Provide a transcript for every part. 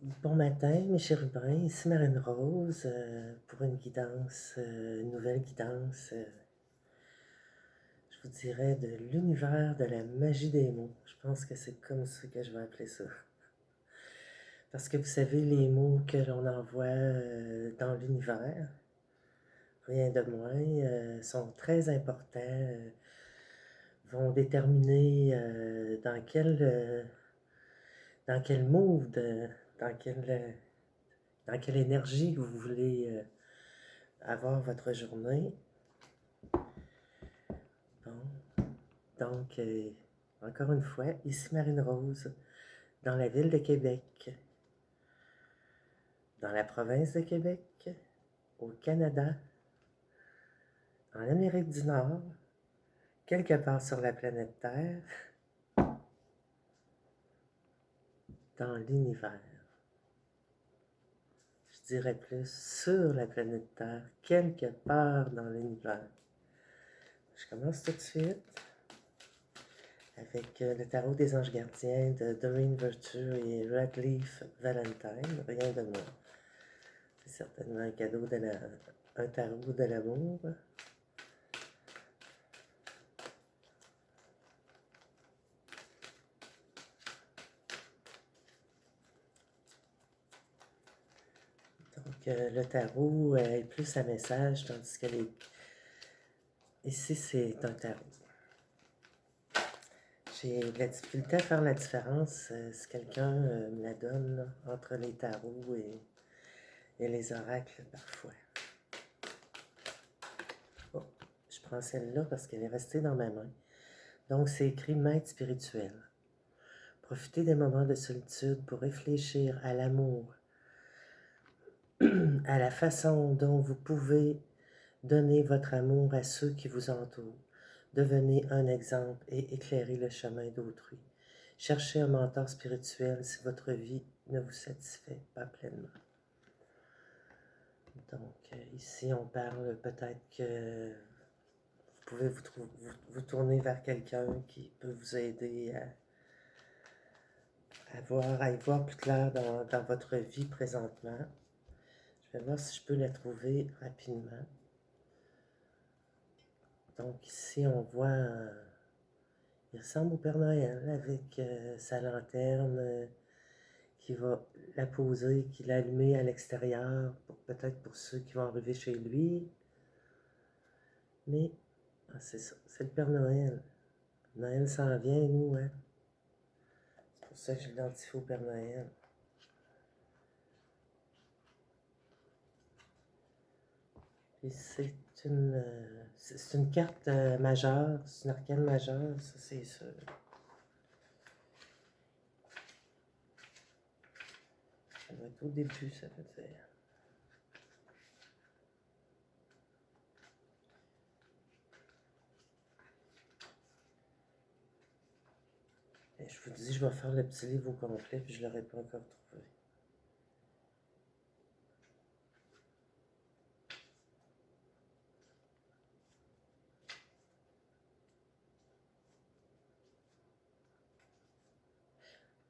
Bon matin, mes chérubins, ici Marine Rose pour une guidance, une nouvelle guidance, je vous dirais de l'univers de la magie des mots. Je pense que c'est comme ça que je vais appeler ça. Parce que vous savez, les mots que l'on envoie dans l'univers, rien de moins, sont très importants, vont déterminer dans quel mood, dans quel dans quelle énergie vous voulez avoir votre journée. Bon. Donc, encore une fois, ici Marine Rose, dans la ville de Québec, dans la province de Québec, au Canada, en Amérique du Nord, quelque part sur la planète Terre, dans l'univers. Je dirais plus sur la planète Terre, quelque part dans l'univers. Je commence tout de suite avec le tarot des anges gardiens de Doreen Virtue et Radcliffe Valentine, rien de moins. C'est certainement un cadeau un tarot de l'amour. Donc, le tarot est plus un message, tandis que ici, c'est un tarot. J'ai de la difficulté à faire la différence si quelqu'un me la donne là, entre les tarots et les oracles parfois. Oh, je prends celle-là parce qu'elle est restée dans ma main. Donc, c'est écrit maître spirituel. Profitez des moments de solitude pour réfléchir à l'amour, à la façon dont vous pouvez donner votre amour à ceux qui vous entourent. Devenez un exemple et éclairez le chemin d'autrui. Cherchez un mentor spirituel si votre vie ne vous satisfait pas pleinement. Donc, ici, on parle peut-être que vous pouvez vous tourner vers quelqu'un qui peut vous aider à y voir plus clair dans votre vie présentement. Je vais voir si je peux la trouver rapidement. Donc, ici, on voit, il ressemble au Père Noël avec sa lanterne qui va la poser, qui l'allumer à l'extérieur, peut-être pour ceux qui vont arriver chez lui. Mais, c'est ça, c'est le Père Noël. Noël s'en vient, nous, hein. C'est pour ça que je l'identifie au Père Noël. Et c'est une carte majeure, c'est une arcane majeure, ça c'est sûr. Ça doit être au début, ça veut dire. Et je vous dis, je vais faire le petit livre au complet, puis je ne l'aurais pas encore trouvé.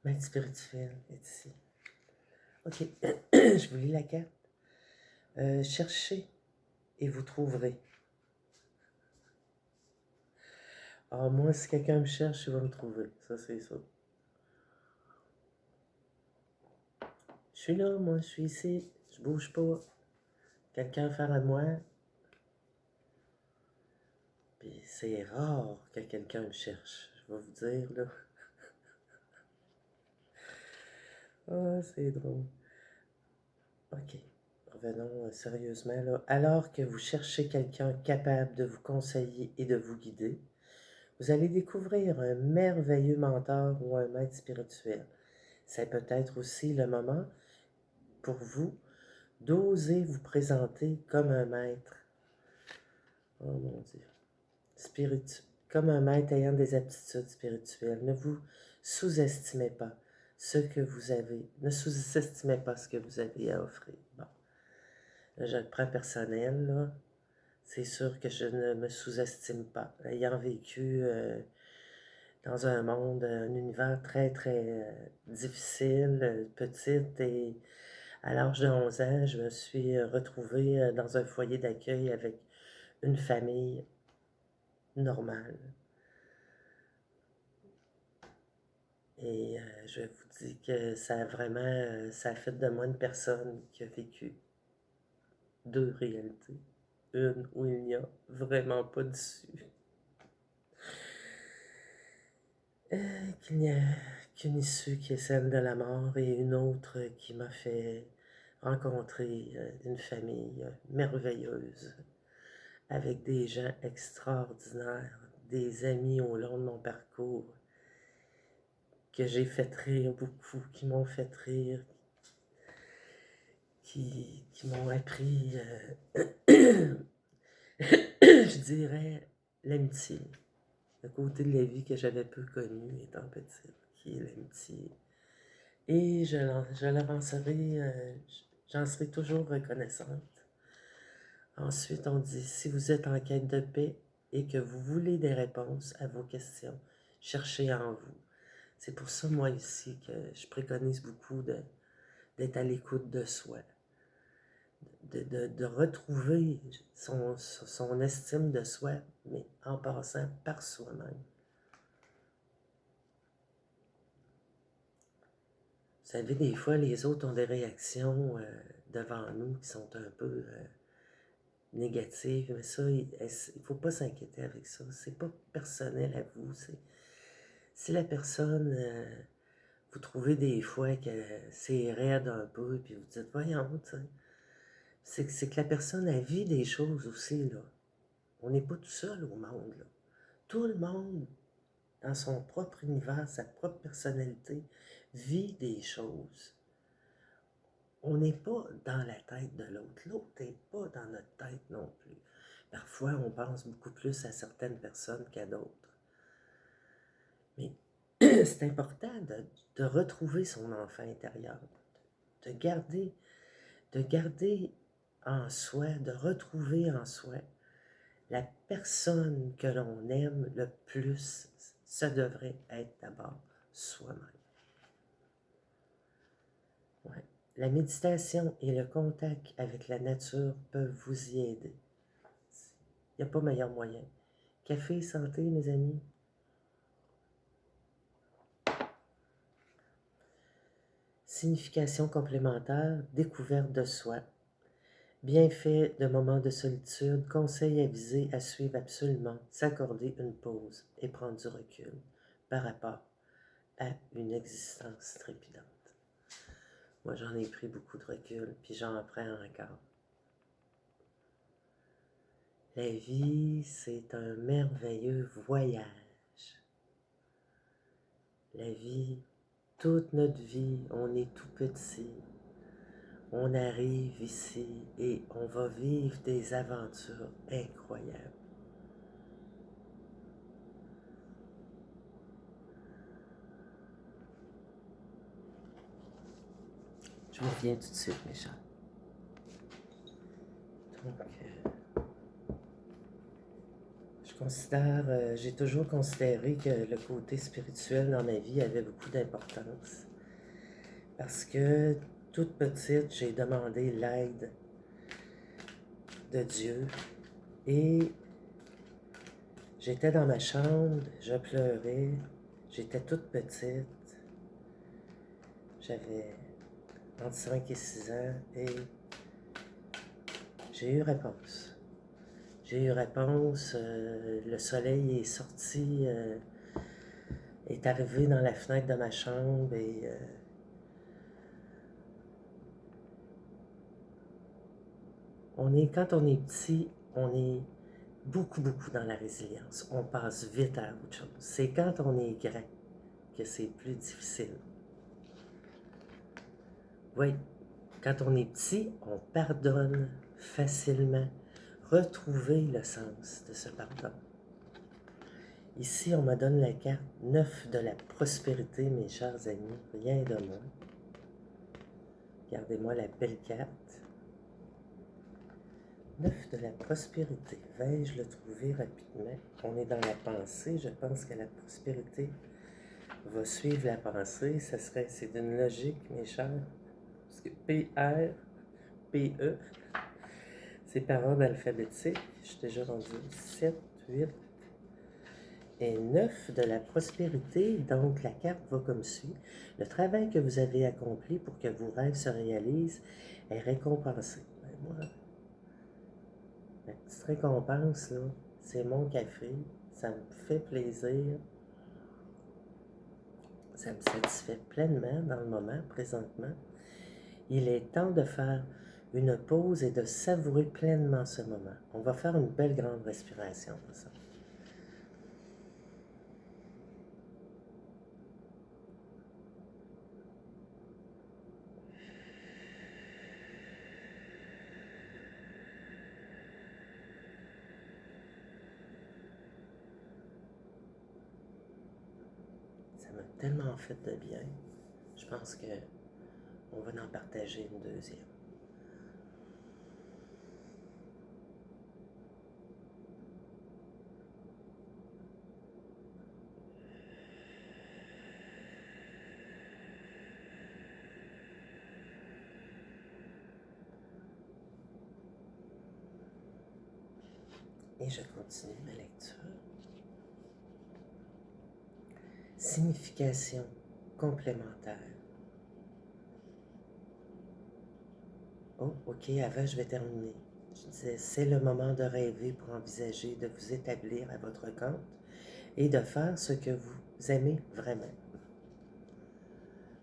Maître spirituel est ici. Ok, je vous lis la carte. Cherchez et vous trouverez. Ah, moi, si quelqu'un me cherche, il va me trouver. Ça, c'est ça. Je suis là, moi, je suis ici. Je bouge pas. Quelqu'un a affaire à moi. Puis c'est rare que quelqu'un me cherche. Je vais vous dire, là. Ah, c'est drôle. Ok. Revenons sérieusement, là. Alors que vous cherchez quelqu'un capable de vous conseiller et de vous guider, vous allez découvrir un merveilleux mentor ou un maître spirituel. C'est peut-être aussi le moment pour vous d'oser vous présenter comme un maître. Oh mon Dieu. Comme un maître ayant des aptitudes spirituelles. Ne vous sous-estimez pas ce que vous avez. Ne sous-estimez pas ce que vous avez à offrir. Bon. Là, je le prends personnel, là. C'est sûr que je ne me sous-estime pas. Ayant vécu dans un monde, un univers très, très difficile, petite, et à l'âge de 11 ans, je me suis retrouvée dans un foyer d'accueil avec une famille normale. Et je vous dis que ça a vraiment, ça a fait de moi une personne qui a vécu deux réalités. Une où il n'y a vraiment pas d'issue. Qu'il n'y a qu'une issue qui est celle de la mort, et une autre qui m'a fait rencontrer une famille merveilleuse avec des gens extraordinaires, des amis au long de mon parcours que j'ai fait rire beaucoup, qui m'ont fait rire, qui m'ont appris, je dirais, l'amitié, le côté de la vie que j'avais peu connu étant petite, qui est l'amitié. Et je leur en serai, j'en serai toujours reconnaissante. Ensuite, on dit, si vous êtes en quête de paix et que vous voulez des réponses à vos questions, cherchez en vous. C'est pour ça, moi, ici, que je préconise beaucoup d'être à l'écoute de soi, de retrouver son estime de soi, mais en passant par soi-même. Vous savez, des fois, les autres ont des réactions devant nous qui sont un peu négatives, mais ça, il ne faut pas s'inquiéter avec ça. C'est pas personnel à vous. Si la personne, vous trouvez des fois que c'est raide un peu, puis vous dites, voyons, c'est que la personne, elle vit des choses aussi, là. On n'est pas tout seul au monde, là. Tout le monde, dans son propre univers, sa propre personnalité, vit des choses. On n'est pas dans la tête de l'autre. L'autre n'est pas dans notre tête non plus. Parfois, on pense beaucoup plus à certaines personnes qu'à d'autres. Mais c'est important de retrouver son enfant intérieur, de garder en soi, de retrouver en soi la personne que l'on aime le plus. Ça devrait être d'abord soi-même. Ouais. La méditation et le contact avec la nature peuvent vous y aider. Il n'y a pas meilleur moyen. Café, santé, mes amis. Signification complémentaire, découverte de soi. Bienfait de moments de solitude, conseils avisés à suivre absolument, s'accorder une pause et prendre du recul par rapport à une existence trépidante. Moi, j'en ai pris beaucoup de recul, puis j'en prends encore. La vie, c'est un merveilleux voyage. La vie, toute notre vie, on est tout petit. On arrive ici et on va vivre des aventures incroyables. Je vous reviens tout de suite, mes chers. Donc, j'ai toujours considéré que le côté spirituel dans ma vie avait beaucoup d'importance. Parce que, toute petite, j'ai demandé l'aide de Dieu. Et j'étais dans ma chambre, je pleurais, j'étais toute petite. J'avais entre 5 et 6 ans et j'ai eu réponse. J'ai eu réponse, le soleil est sorti, est arrivé dans la fenêtre de ma chambre et quand on est petit, on est beaucoup dans la résilience. On passe vite à autre chose. C'est quand on est grand que c'est plus difficile. Oui, quand on est petit, on pardonne facilement. Retrouver le sens de ce pardon. Ici, on me donne la carte 9 de la prospérité, mes chers amis, rien de moins. Regardez-moi la belle carte. 9 de la prospérité. Vais-je le trouver rapidement? On est dans la pensée. Je pense que la prospérité va suivre la pensée. C'est d'une logique, mes chers. Parce que P-R, P-E, c'est par ordre alphabétique. Je suis déjà rendu 7, 8 et 9 de la prospérité. Donc, la carte va comme suit. Le travail que vous avez accompli pour que vos rêves se réalisent est récompensé. Ben, moi, la petite récompense, là, c'est mon café. Ça me fait plaisir. Ça me satisfait pleinement dans le moment, présentement. Il est temps de faire une pause et de savourer pleinement ce moment. On va faire une belle grande respiration pour ça. Ça m'a tellement fait de bien. Je pense que on va en partager une deuxième. Et je continue ma lecture. Signification complémentaire. Oh, ok, avant je vais terminer. Je disais, c'est le moment de rêver pour envisager de vous établir à votre compte et de faire ce que vous aimez vraiment.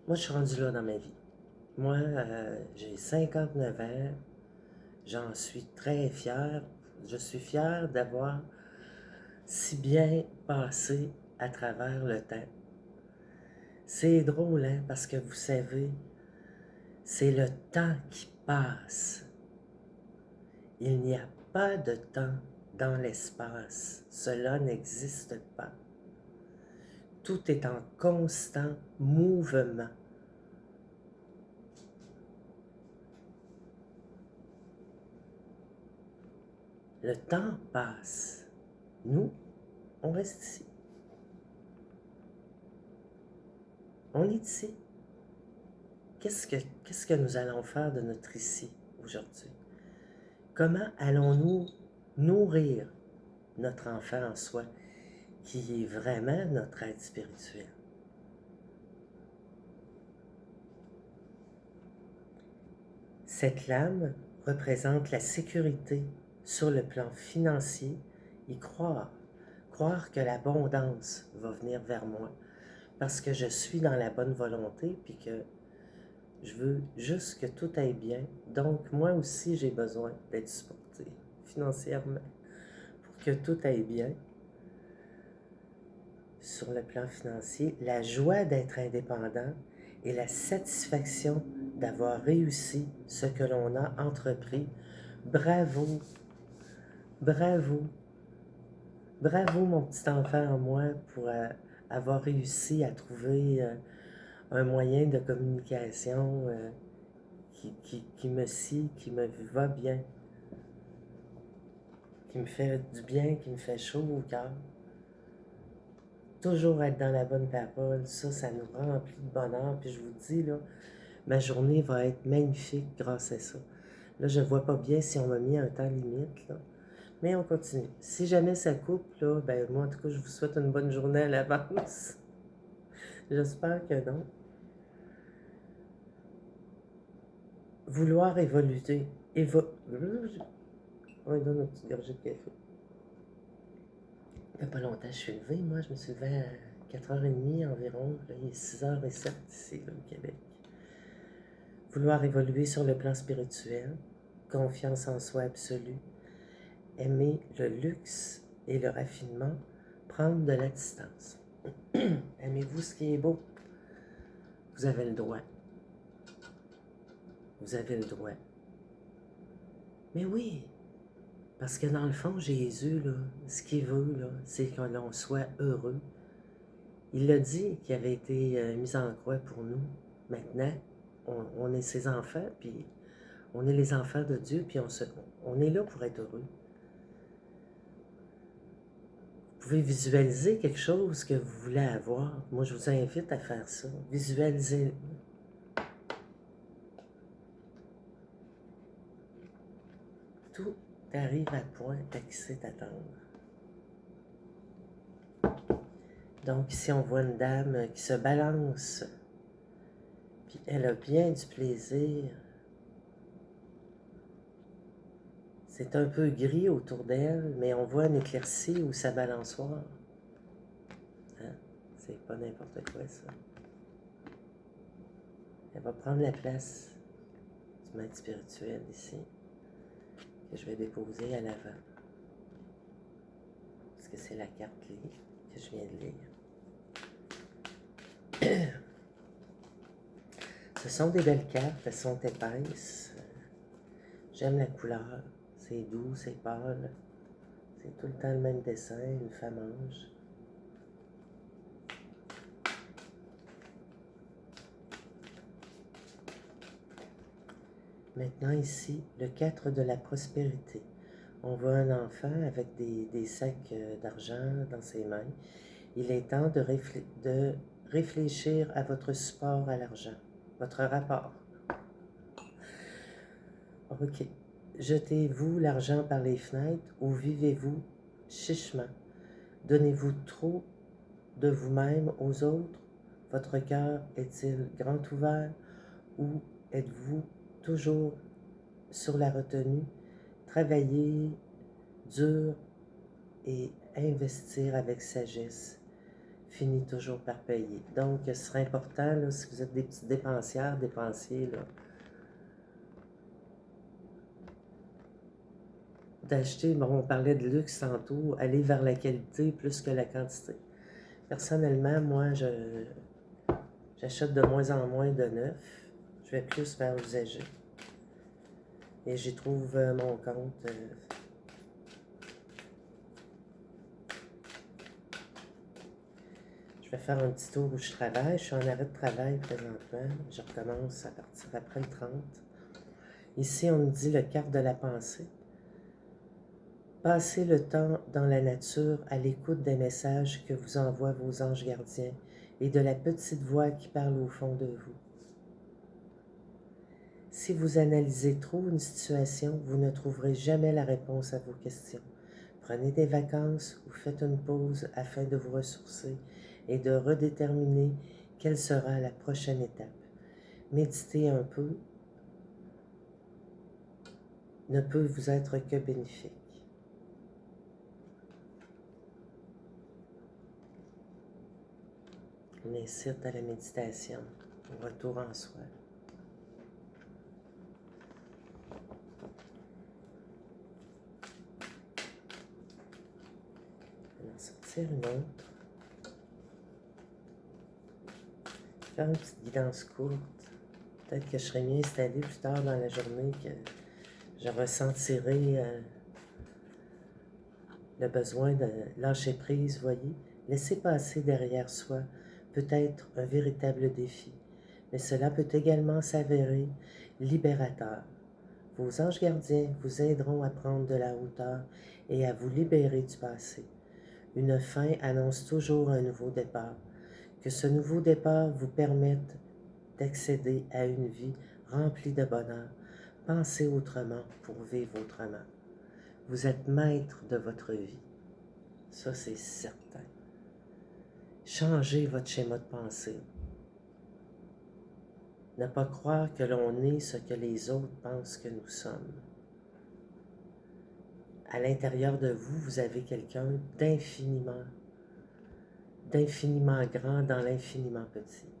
Moi, je suis rendue là dans ma vie. Moi, j'ai 59 ans. J'en suis très fière. Je suis fière d'avoir si bien passé à travers le temps. C'est drôle, hein, parce que vous savez, c'est le temps qui passe. Il n'y a pas de temps dans l'espace. Cela n'existe pas. Tout est en constant mouvement. Le temps passe. Nous, on reste ici. On est ici. Qu'est-ce que nous allons faire de notre ici aujourd'hui? Comment allons-nous nourrir notre enfant en soi, qui est vraiment notre être spirituel? Cette lame représente la sécurité sur le plan financier, y croire. Croire que l'abondance va venir vers moi parce que je suis dans la bonne volonté puis que je veux juste que tout aille bien. Donc, moi aussi, j'ai besoin d'être supporté financièrement pour que tout aille bien. Sur le plan financier, la joie d'être indépendant et la satisfaction d'avoir réussi ce que l'on a entrepris. Bravo, bravo, bravo mon petit enfant en moi pour avoir réussi à trouver un moyen de communication qui me scie, qui me va bien, qui me fait du bien, qui me fait chaud au cœur. Toujours être dans la bonne parole, ça nous remplit de bonheur. Puis je vous dis, là, ma journée va être magnifique grâce à ça. Là, je ne vois pas bien si on m'a mis un temps limite, là. Mais on continue. Si jamais ça coupe, là, ben moi, en tout cas, je vous souhaite une bonne journée à l'avance. J'espère que non. Vouloir évoluer. On lui donne une petite gorgée de café. Il n'y a pas longtemps, je suis levée. Moi, je me suis levée à 4h30 environ. Là, il est 6h07 ici, là, au Québec. Vouloir évoluer sur le plan spirituel. Confiance en soi absolue. Aimer le luxe et le raffinement. Prendre de la distance. Aimez-vous ce qui est beau. Vous avez le droit. Vous avez le droit. Mais oui, parce que dans le fond, Jésus, là, ce qu'il veut, là, c'est que l'on soit heureux. Il l'a dit qu'il avait été mis en croix pour nous. Maintenant, on est ses enfants, puis On est les enfants de Dieu, puis on est là pour être heureux. Vous pouvez visualiser quelque chose que vous voulez avoir. Moi, je vous invite à faire ça. Visualisez. Tout arrive à point d'accès t'attendre. Donc, ici, on voit une dame qui se balance, puis elle a bien du plaisir. C'est un peu gris autour d'elle, mais on voit une éclaircie ou sa balançoire. Hein? C'est pas n'importe quoi, ça. Elle va prendre la place du maître spirituel ici, que je vais déposer à l'avant. Parce que c'est la carte clé que je viens de lire. Ce sont des belles cartes, elles sont épaisses. J'aime la couleur. C'est doux, c'est pâle. C'est tout le temps le même dessin, une femme ange. Maintenant ici, le 4 de la prospérité. On voit un enfant avec des sacs d'argent dans ses mains. Il est temps de réfléchir à votre support à l'argent, votre rapport. Ok. Jetez-vous l'argent par les fenêtres ou vivez-vous chichement? Donnez-vous trop de vous-même aux autres? Votre cœur est-il grand ouvert ou êtes-vous toujours sur la retenue? Travaillez dur et investir avec sagesse finit toujours par payer. Donc, ce serait important, là, si vous êtes des petits dépensières, dépensiers, là, d'acheter, bon, on parlait de luxe tantôt, aller vers la qualité plus que la quantité. Personnellement, moi, j'achète de moins en moins de neuf. Je vais plus vers l'usager. Et j'y trouve mon compte. Je vais faire un petit tour où je travaille. Je suis en arrêt de travail présentement. Je recommence à partir après le 30. Ici, on me dit le quart de la pensée. Passez le temps dans la nature à l'écoute des messages que vous envoient vos anges gardiens et de la petite voix qui parle au fond de vous. Si vous analysez trop une situation, vous ne trouverez jamais la réponse à vos questions. Prenez des vacances ou faites une pause afin de vous ressourcer et de redéterminer quelle sera la prochaine étape. Méditer un peu ne peut vous être que bénéfique. On incite à la méditation, au retour en soi. On va en sortir une autre. Faire une petite guidance courte. Peut-être que je serai mieux installée plus tard dans la journée, que je ressentirai le besoin de lâcher prise, voyez. Laisser passer derrière soi peut être un véritable défi, mais cela peut également s'avérer libérateur. Vos anges gardiens vous aideront à prendre de la hauteur et à vous libérer du passé. Une fin annonce toujours un nouveau départ. Que ce nouveau départ vous permette d'accéder à une vie remplie de bonheur. Pensez autrement pour vivre autrement. Vous êtes maître de votre vie. Ça, c'est certain. Changez votre schéma de pensée. Ne pas croire que l'on est ce que les autres pensent que nous sommes. À l'intérieur de vous, vous avez quelqu'un d'infiniment grand dans l'infiniment petit.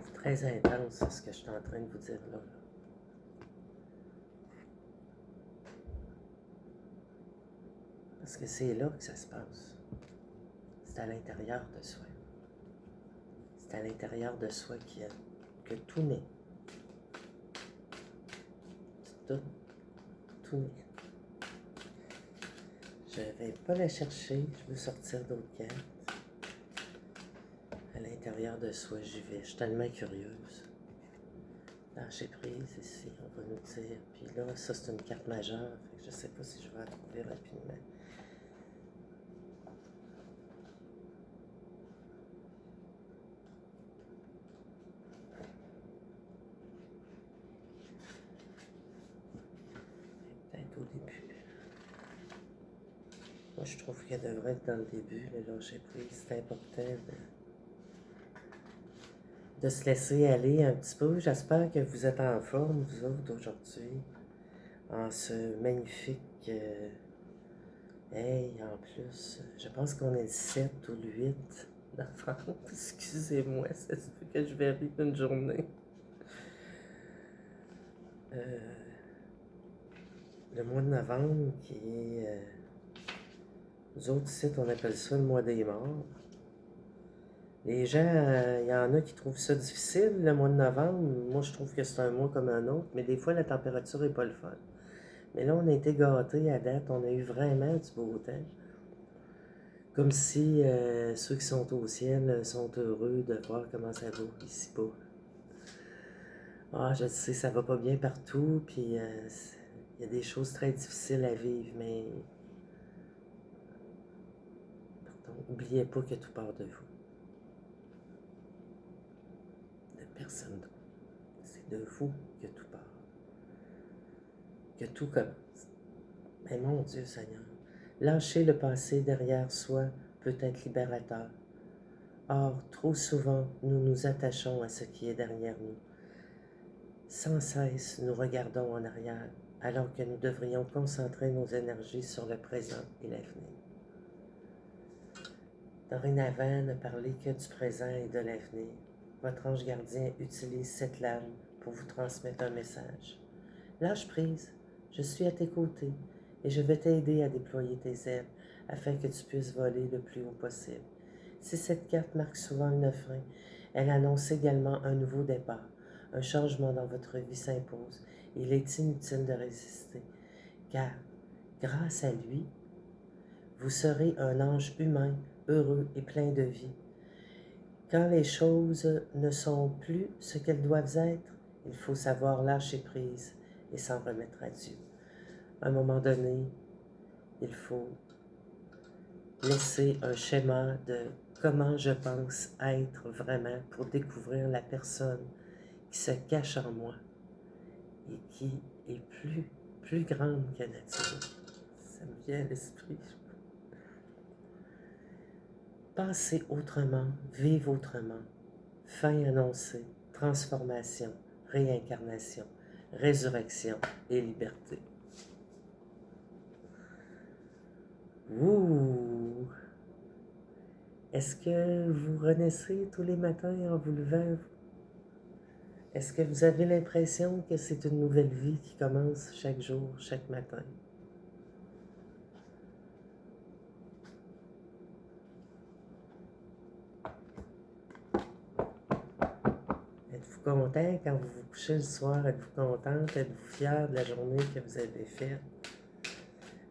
C'est très intense ce que je suis en train de vous dire là. Parce que c'est là que ça se passe. C'est à l'intérieur de soi. C'est à l'intérieur de soi que tout naît. Tout naît. Je ne vais pas la chercher, je veux sortir d'autres cartes. À l'intérieur. l'intérieur de soi, j'y vais. Je suis tellement curieuse. Lâcher prise ici, on va nous dire. Puis là, ça c'est une carte majeure. Fait que je sais pas si je vais la trouver rapidement. Peut-être au début. Moi, je trouve qu'elle devrait être dans le début, le lâcher prise. C'est important de se laisser aller un petit peu. J'espère que vous êtes en forme, vous autres, aujourd'hui, en ce magnifique... hey, en plus, je pense qu'on est le 7 ou le 8 novembre. Excusez-moi, ça se peut que je varie une journée. Le mois de novembre, qui est... nous autres, ici, on appelle ça le mois des morts. Les gens, il y en a qui trouvent ça difficile, le mois de novembre. Moi, je trouve que c'est un mois comme un autre, mais des fois, la température n'est pas le fun. Mais là, on a été gâtés à date. On a eu vraiment du beau temps. Comme si ceux qui sont au ciel sont heureux de voir comment ça va ici-bas. Ah, je sais, ça va pas bien partout, puis il y a des choses très difficiles à vivre, mais pardon, n'oubliez pas que tout part de vous. De personne d'autre. C'est de vous que tout part. Que tout commence. Mais mon Dieu Seigneur, lâcher le passé derrière soi peut être libérateur. Or, trop souvent, nous nous attachons à ce qui est derrière nous. Sans cesse, nous regardons en arrière, alors que nous devrions concentrer nos énergies sur le présent et l'avenir. Dorénavant, ne parlez que du présent et de l'avenir. Votre ange gardien utilise cette lame pour vous transmettre un message. Lâche prise, je suis à tes côtés et je vais t'aider à déployer tes ailes afin que tu puisses voler le plus haut possible. Si cette carte marque souvent le 9 frein, elle annonce également un nouveau départ. Un changement dans votre vie s'impose. Il est inutile de résister, car grâce à lui, vous serez un ange humain, heureux et plein de vie. Quand les choses ne sont plus ce qu'elles doivent être, il faut savoir lâcher prise et s'en remettre à Dieu. À un moment donné, il faut laisser un schéma de comment je pense être vraiment pour découvrir la personne qui se cache en moi et qui est plus grande que nature. Ça me vient à l'esprit. Pensez autrement, vive autrement. Fin annoncée, transformation, réincarnation, résurrection et liberté. Ouh! Est-ce que vous renaissez tous les matins en vous levant? Est-ce que vous avez l'impression que c'est une nouvelle vie qui commence chaque jour, chaque matin? Êtes-vous content quand vous vous couchez le soir? Êtes-vous contente? Êtes-vous fière de la journée que vous avez faite?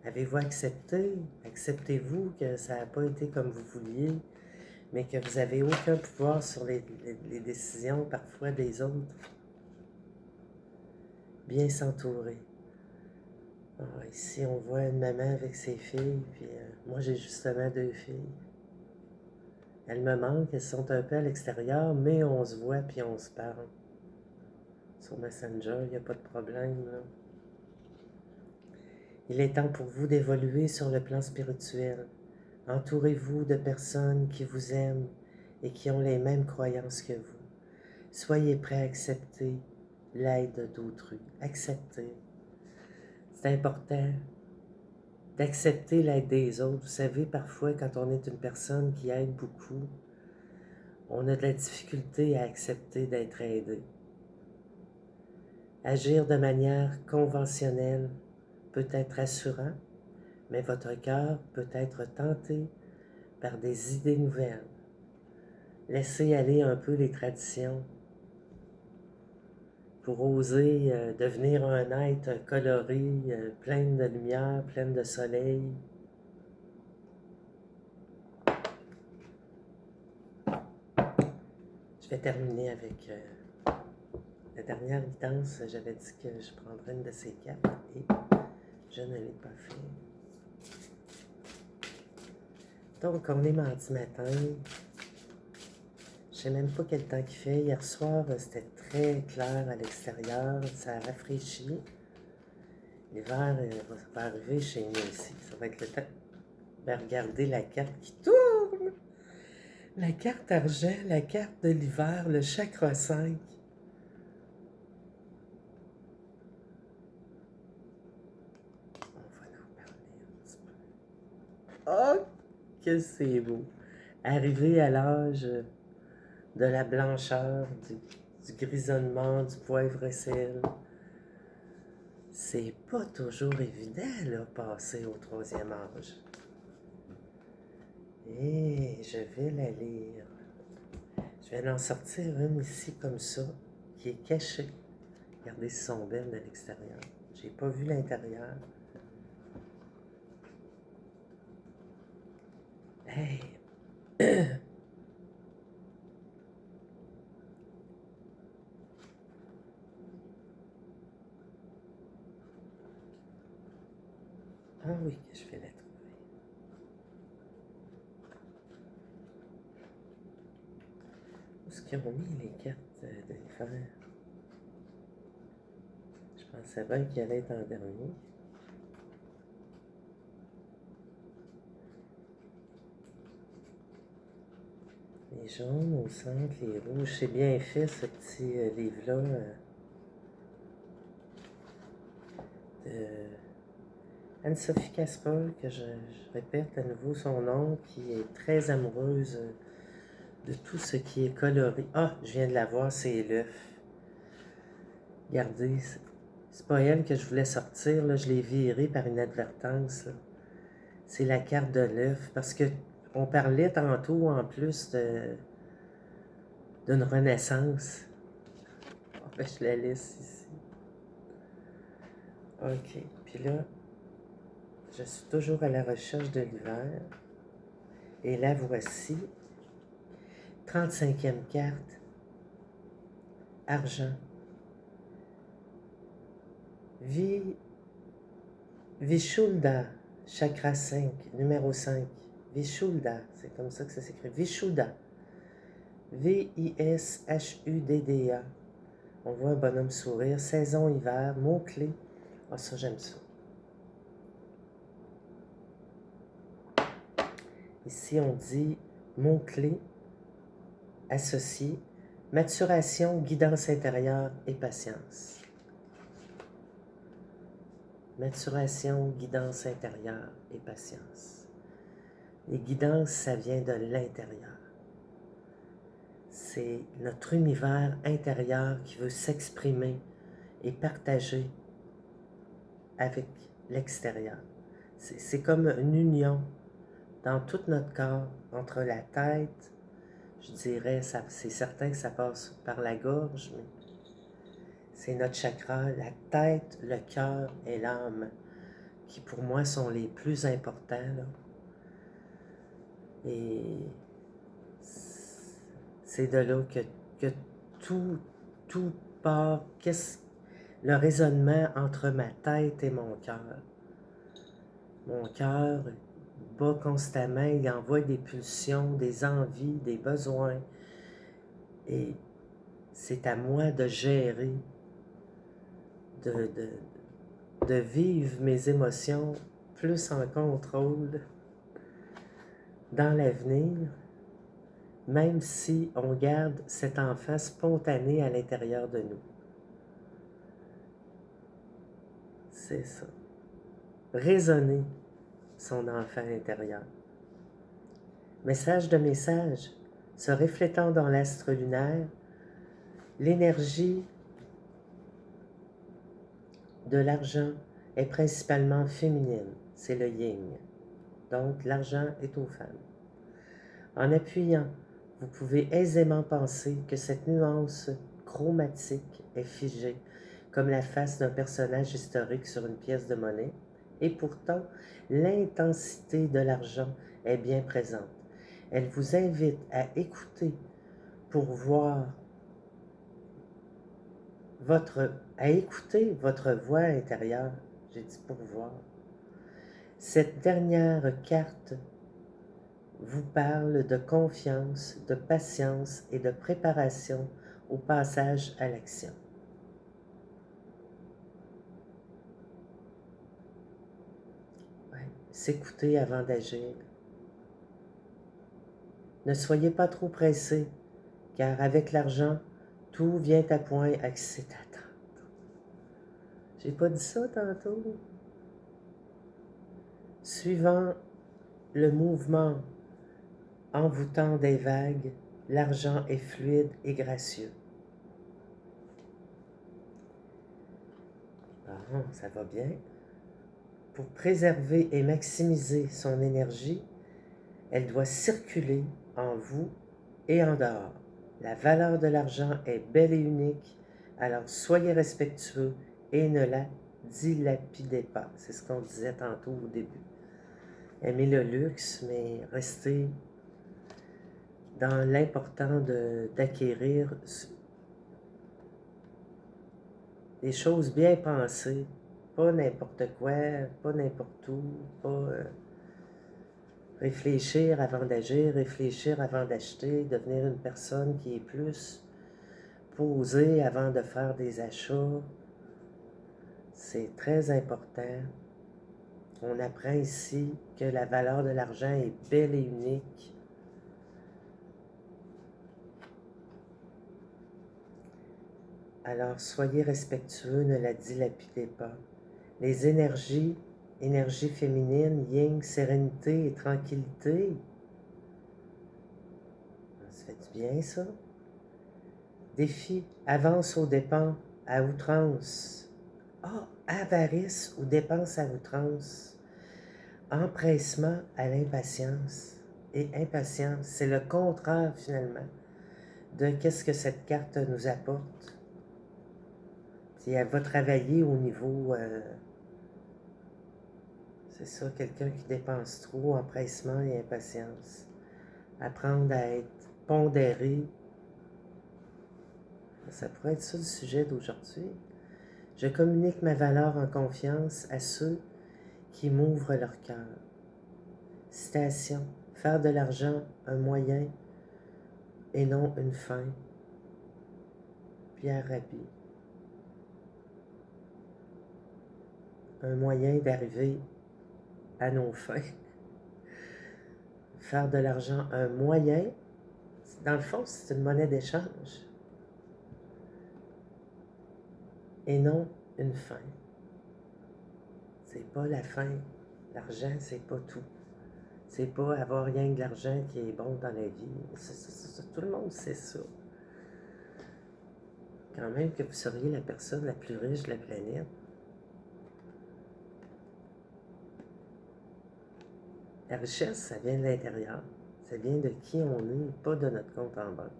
Avez-vous accepté? Acceptez-vous que ça n'a pas été comme vous vouliez, mais que vous n'avez aucun pouvoir sur les décisions parfois des autres? Bien s'entourer. Ah, ici, on voit une maman avec ses filles, puis moi, j'ai justement 2 filles. Elles me manquent, elles sont un peu à l'extérieur, mais on se voit puis on se parle. Sur Messenger, il n'y a pas de problème, là. Il est temps pour vous d'évoluer sur le plan spirituel. Entourez-vous de personnes qui vous aiment et qui ont les mêmes croyances que vous. Soyez prêts à accepter l'aide d'autrui. Acceptez. C'est important d'accepter l'aide des autres. Vous savez, parfois, quand on est une personne qui aide beaucoup, on a de la difficulté à accepter d'être aidé. Agir de manière conventionnelle peut être rassurant, mais votre cœur peut être tenté par des idées nouvelles. Laissez aller un peu les traditions pour oser devenir un être coloré, plein de lumière, plein de soleil. vais terminer avec la dernière guidance. J'avais dit que je prendrais une de ces cartes et je ne l'ai pas fait. Donc, on est mardi matin. Je ne sais même pas quel temps qu'il fait. Hier soir, c'était très clair à l'extérieur. Ça a rafraîchi. L'hiver va arriver chez nous ici. Ça va être le temps de regarder la carte qui tourne. La carte argent, la carte de l'hiver, le chakra 5. On va en parler un petit peu. Oh, que c'est beau! Arriver à l'âge de la blancheur, du grisonnement, du poivre et sel. C'est pas toujours évident, là, passer au troisième âge. Et je vais la lire. Je vais en sortir une ici comme ça, qui est cachée. Regardez si sont belles de l'extérieur. J'ai pas vu l'intérieur. Hey! Ah oui, que je vais la trouver. Où est-ce qu'ils ont mis les cartes de l'hiver? Je pensais bien qu'il allait être en dernier. Les jaunes au centre, les rouges. C'est bien fait, ce petit livre-là. De Anne-Sophie Casper, que je répète à nouveau son nom, qui est très amoureuse de tout ce qui est coloré. Ah, je viens de la voir, c'est l'œuf. Regardez, c'est pas elle que je voulais sortir, là, je l'ai virée par inadvertance. C'est la carte de l'œuf, parce que on parlait tantôt en plus d'une renaissance. Oh, ben, je la laisse ici. OK, puis là, je suis toujours à la recherche de l'hiver. Et la voici. 35e carte. Argent. Vishuddha, chakra 5, numéro 5. Vishuddha, c'est comme ça que ça s'écrit. Vishuddha. Vishuddha. On voit un bonhomme sourire. Saison hiver, mot-clé. Ah, ça, j'aime ça. Ici, on dit mot-clé associé, maturation, guidance intérieure et patience. Maturation, guidance intérieure et patience. Les guidances, ça vient de l'intérieur. C'est notre univers intérieur qui veut s'exprimer et partager avec l'extérieur. C'est comme une union dans tout notre corps, entre la tête, je dirais, c'est certain que ça passe par la gorge, mais c'est notre chakra, la tête, le cœur et l'âme, qui pour moi sont les plus importants, là. Et c'est de là que tout part, le raisonnement entre ma tête et mon cœur. Mon cœur bat constamment, il envoie des pulsions, des envies, des besoins. Et c'est à moi de gérer, de vivre mes émotions plus en contrôle dans l'avenir, même si on garde cet enfant spontané à l'intérieur de nous. C'est ça. Raisonner son enfant intérieur. Message de message, se reflétant dans l'astre lunaire, l'énergie de l'argent est principalement féminine, c'est le yin. Donc, l'argent est aux femmes. En appuyant, vous pouvez aisément penser que cette nuance chromatique est figée, comme la face d'un personnage historique sur une pièce de monnaie, et pourtant, l'intensité de l'argent est bien présente. Elle vous invite à écouter pour voir à écouter votre voix intérieure. J'ai dit pour voir. Cette dernière carte vous parle de confiance, de patience et de préparation au passage à l'action. Ouais. S'écouter avant d'agir. Ne soyez pas trop pressé, car avec l'argent, tout vient à point à cette attente. J'ai pas dit ça tantôt? Suivant le mouvement envoûtant des vagues, l'argent est fluide et gracieux. Ah, ça va bien. Pour préserver et maximiser son énergie, elle doit circuler en vous et en dehors. La valeur de l'argent est belle et unique, alors soyez respectueux et ne la dilapidez pas. C'est ce qu'on disait tantôt au début. Aimez le luxe, mais restez dans l'important d'acquérir des choses bien pensées, pas n'importe quoi, pas n'importe où, pas réfléchir avant d'agir, réfléchir avant d'acheter, devenir une personne qui est plus posée avant de faire des achats. C'est très important. On apprend ici que la valeur de l'argent est belle et unique. Alors, soyez respectueux, ne la dilapidez pas. Les énergies féminine, yin, sérénité et tranquillité. Ça fait du bien, ça. Défi, avance aux dépens, à outrance. Avarice ou dépense à outrance. Empressement à l'impatience. Et impatience, c'est le contraire, finalement, de qu'est-ce que cette carte nous apporte. Puis elle va travailler au niveau... c'est ça, quelqu'un qui dépense trop, empressement et impatience. Apprendre à être pondéré. Ça pourrait être ça le sujet d'aujourd'hui. Je communique ma valeur en confiance à ceux qui m'ouvrent leur cœur. Citation. Faire de l'argent un moyen et non une fin. Pierre Rabhi. Un moyen d'arriver à nos fins. Faire de l'argent un moyen, dans le fond, c'est une monnaie d'échange. Et non une fin. C'est pas la fin. L'argent, c'est pas tout. C'est pas avoir rien que de l'argent qui est bon dans la vie. Tout le monde sait ça. Quand même que vous seriez la personne la plus riche de la planète. La richesse, ça vient de l'intérieur. Ça vient de qui on est, pas de notre compte en banque.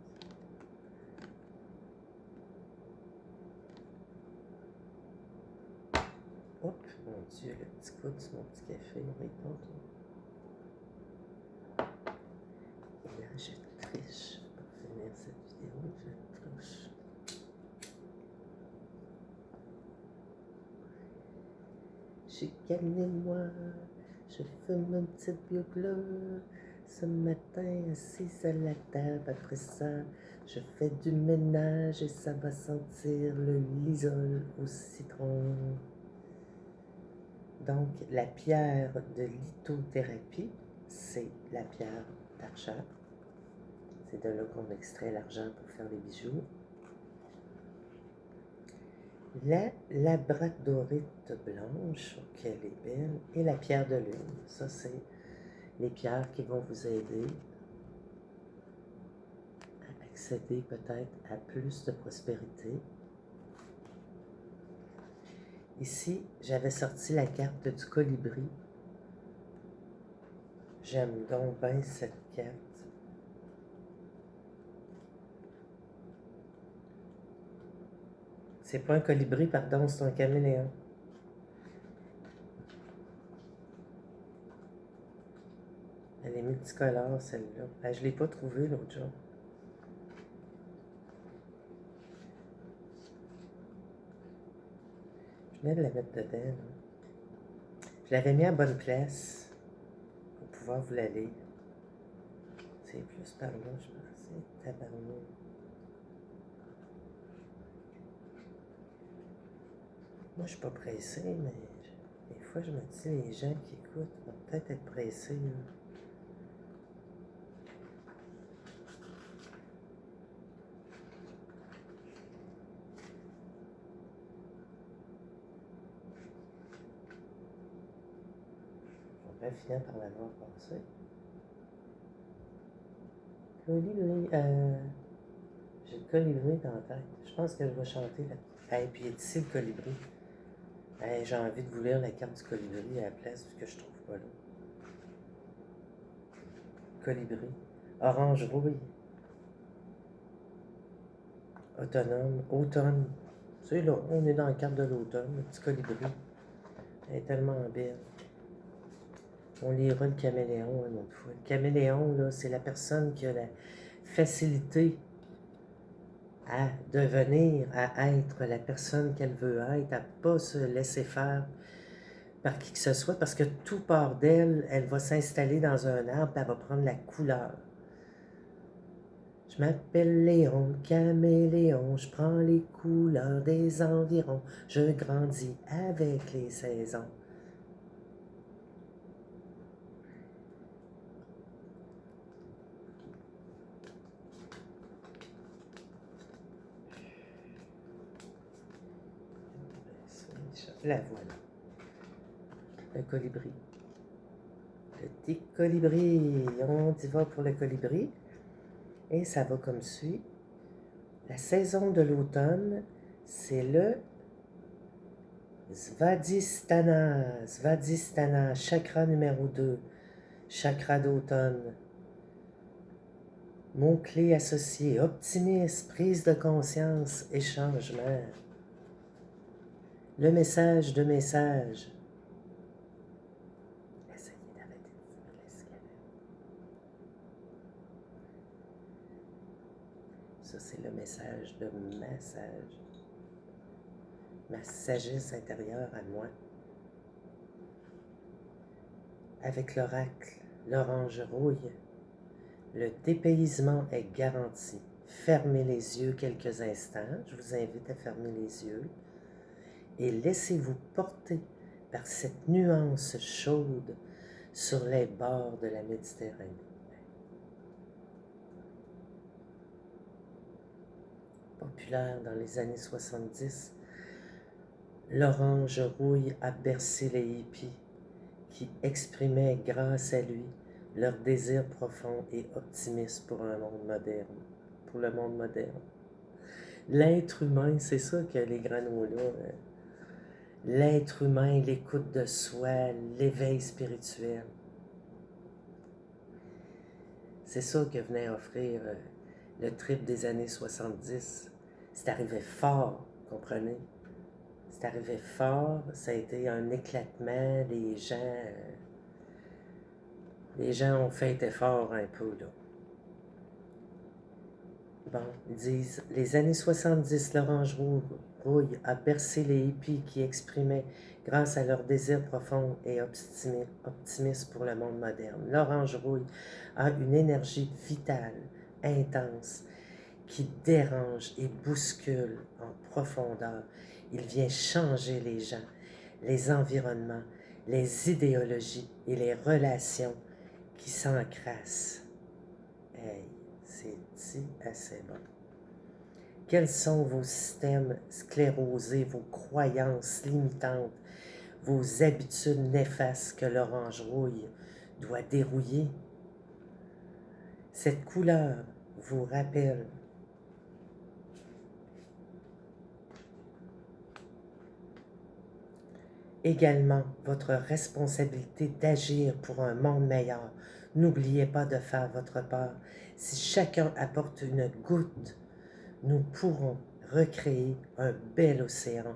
Hop, mon Dieu, le petit coup de mon petit café répond. Et là, je triche pour finir cette vidéo. Je triche. Chicanez-moi, je fume une petite biogla. Ce matin, assise à la table, après ça, je fais du ménage et ça va sentir le lysol au citron. Donc, la pierre de lithothérapie, c'est la pierre d'argent. C'est de là qu'on extrait l'argent pour faire les bijoux. La labradorite blanche, ok, elle est belle. Et la pierre de lune, ça c'est les pierres qui vont vous aider à accéder peut-être à plus de prospérité. Ici, j'avais sorti la carte du colibri. J'aime donc bien cette carte. C'est pas un colibri, pardon, c'est un caméléon. Elle est multicolore, celle-là. Ben, je ne l'ai pas trouvée l'autre jour. Je venais de la mettre dedans, là. Je l'avais mis à bonne place pour pouvoir vous la lire. C'est plus par là, je pense. C'est tabarnak. Moi, je suis pas pressé, mais des fois, je me dis, les gens qui écoutent vont peut-être être pressés, là. On va finir par l'avoir passé. Colibri, j'ai le colibri dans la tête. Je pense que je vais chanter là. Et puis, il est ici le colibri. Hey, j'ai envie de vous lire la carte du colibri à la place vu que je trouve pas là. Colibri. Orange rouille. Autonome. Automne. C'est là, on est dans la carte de l'automne, le petit colibri. Elle est tellement belle. On lira le caméléon une autre fois. Le caméléon, là, c'est la personne qui a la facilité à devenir, à être la personne qu'elle veut être, à ne pas se laisser faire par qui que ce soit, parce que tout part d'elle, elle va s'installer dans un arbre, elle va prendre la couleur. Je m'appelle Léon, caméléon, je prends les couleurs des environs, je grandis avec les saisons. La voilà. Le colibri. Le petit colibri. On y va pour le colibri. Et ça va comme suit. La saison de l'automne, c'est le Svadhisthana. Svadhisthana, chakra numéro 2. Chakra d'automne. Mots-clés associés. Optimisme, prise de conscience et changement. Le message de message. Essayez d'arrêter de l'escalade. Ça, c'est le message de massage. Ma sagesse intérieure à moi. Avec l'oracle, l'orange rouille, le dépaysement est garanti. Fermez les yeux quelques instants. Je vous invite à fermer les yeux. Et laissez-vous porter par cette nuance chaude sur les bords de la Méditerranée. Populaire dans les années 70, l'orange rouille a bercé les hippies qui exprimaient grâce à lui leur désir profond et optimiste pour un monde moderne, pour le monde moderne. L'être humain, c'est ça que les granolas, l'être humain, l'écoute de soi, l'éveil spirituel. C'est ça que venait offrir le trip des années 70. C'est arrivé fort, comprenez? C'est arrivé fort, ça a été un éclatement, les gens ont fait effort un peu, là. Bon, ils disent, les années 70, l'orange rouille a bercé les hippies qui exprimaient, grâce à leur désir profond et optimiste pour le monde moderne. L'orange rouille a une énergie vitale, intense, qui dérange et bouscule en profondeur. Il vient changer les gens, les environnements, les idéologies et les relations qui s'encrassent. Hey, c'est assez bon. Quels sont vos systèmes sclérosés, vos croyances limitantes, vos habitudes néfastes que l'orange rouille doit dérouiller? Cette couleur vous rappelle également votre responsabilité d'agir pour un monde meilleur. N'oubliez pas de faire votre part. Si chacun apporte une goutte, nous pourrons recréer un bel océan,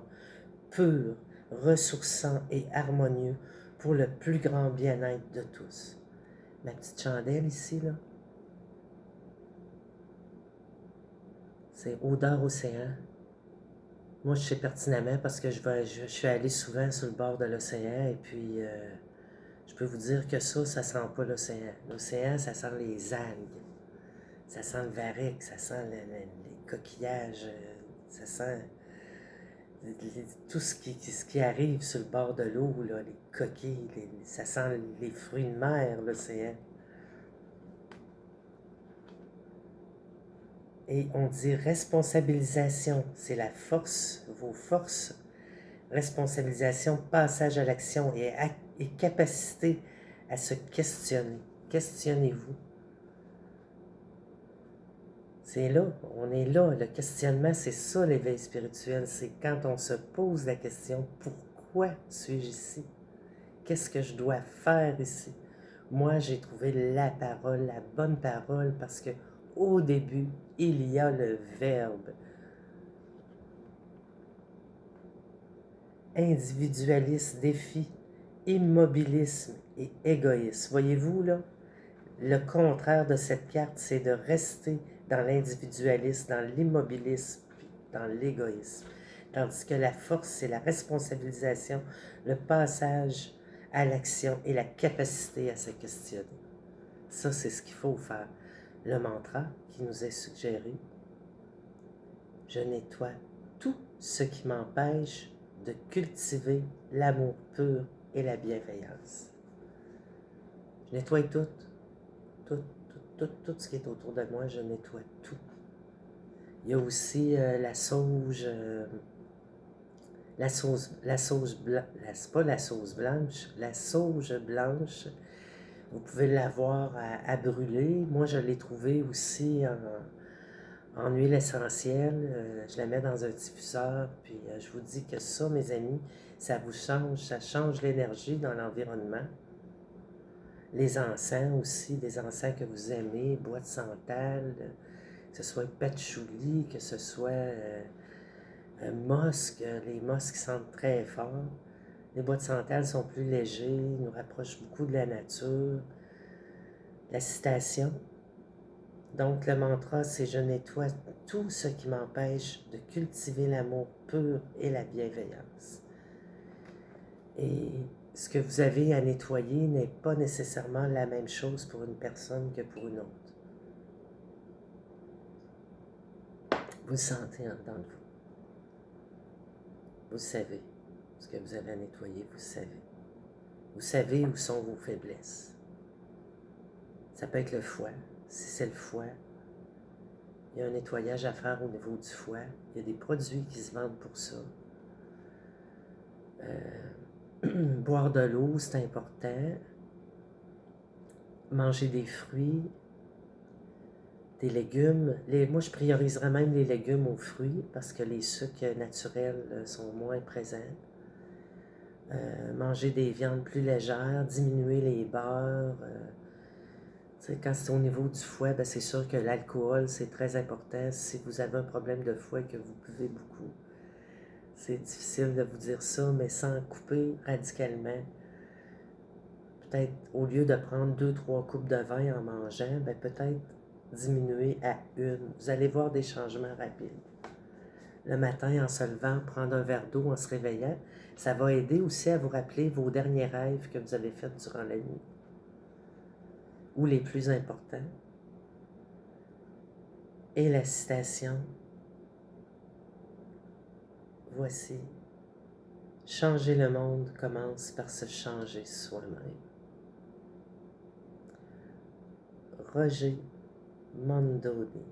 pur, ressourçant et harmonieux pour le plus grand bien-être de tous. Ma petite chandelle ici, là, c'est odeur océan. Moi, je sais pertinemment parce que je suis allé souvent sur le bord de l'océan et puis je peux vous dire que ça sent pas l'océan. L'océan, ça sent les algues, ça sent le varech, ça sent les coquillages, ça sent tout ce qui arrive sur le bord de l'eau, là, les coquilles, ça sent les fruits de mer, l'océan. Et on dit responsabilisation, c'est la force, vos forces, responsabilisation, passage à l'action et capacité à se questionner. Questionnez-vous. C'est là, on est là. Le questionnement, c'est ça l'éveil spirituel. C'est quand on se pose la question, pourquoi suis-je ici? Qu'est-ce que je dois faire ici? Moi, j'ai trouvé la parole, la bonne parole, parce que au début, il y a le verbe. Individualisme, défi, immobilisme et égoïsme. Voyez-vous, là, le contraire de cette carte, c'est de rester dans l'individualisme, dans l'immobilisme, dans l'égoïsme. Tandis que la force, c'est la responsabilisation, le passage à l'action et la capacité à se questionner. Ça, c'est ce qu'il faut faire. Le mantra qui nous est suggéré, je nettoie tout ce qui m'empêche de cultiver l'amour pur et la bienveillance. Je nettoie tout ce qui est autour de moi, je nettoie tout. Il y a aussi la sauge blanche. Vous pouvez l'avoir à brûler. Moi, je l'ai trouvée aussi en huile essentielle. Je la mets dans un diffuseur, puis je vous dis que ça, mes amis, ça vous change, ça change l'énergie dans l'environnement. Les encens aussi, des encens que vous aimez, bois de santal, que ce soit patchouli, que ce soit mosque, les mosques sentent très fort. Les bois de santal sont plus légers, nous rapprochent beaucoup de la nature. La citation, donc le mantra, c'est « Je nettoie tout ce qui m'empêche de cultiver l'amour pur et la bienveillance ». Et ce que vous avez à nettoyer n'est pas nécessairement la même chose pour une personne que pour une autre. Vous le sentez en dedans de vous. Vous savez ce que vous avez à nettoyer, vous savez. Vous savez où sont vos faiblesses. Ça peut être le foie. Si c'est le foie, il y a un nettoyage à faire au niveau du foie. Il y a des produits qui se vendent pour ça. Boire de l'eau, c'est important. Manger des fruits, des légumes. Moi, je prioriserais même les légumes aux fruits parce que les sucres naturels sont moins présents. Manger des viandes plus légères, diminuer les beurres. Quand c'est au niveau du foie, ben c'est sûr que l'alcool, c'est très important. Si vous avez un problème de foie et que vous buvez beaucoup, c'est difficile de vous dire ça, mais sans couper radicalement. Peut-être, au lieu de prendre 2-3 coupes de vin en mangeant, ben peut-être diminuer à 1. Vous allez voir des changements rapides. Le matin, en se levant, prendre un verre d'eau en se réveillant, ça va aider aussi à vous rappeler vos derniers rêves que vous avez faits durant la nuit, ou les plus importants. Et la citation, voici, « Changer le monde commence par se changer soi-même ». Roger Mandoloni,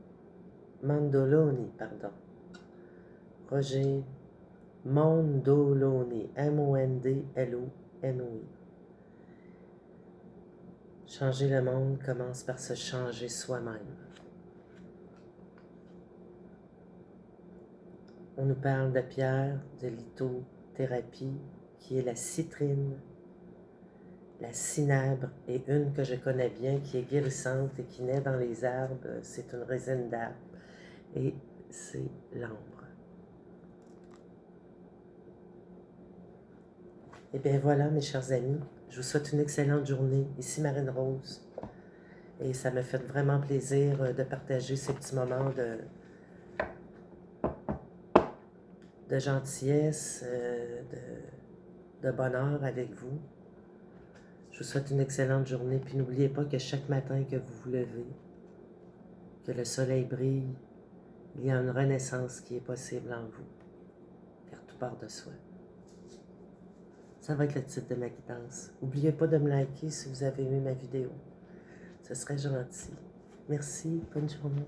Roger Mondoloni, M-O-N-D-L-O-N-O-I. Changer le monde commence par se changer soi-même. On nous parle de pierre, de lithothérapie, qui est la citrine, la cinabre, et une que je connais bien, qui est guérissante et qui naît dans les arbres. C'est une résine d'arbre, et c'est l'ambre. Et bien voilà, mes chers amis, je vous souhaite une excellente journée. Ici Marine Rose. Et ça me fait vraiment plaisir de partager ces petits moments de de gentillesse, de bonheur avec vous. Je vous souhaite une excellente journée. Puis n'oubliez pas que chaque matin que vous vous levez, que le soleil brille, il y a une renaissance qui est possible en vous, car tout part de soi. Ça va être le titre de ma guidance. N'oubliez pas de me liker si vous avez aimé ma vidéo. Ce serait gentil. Merci. Bonne journée.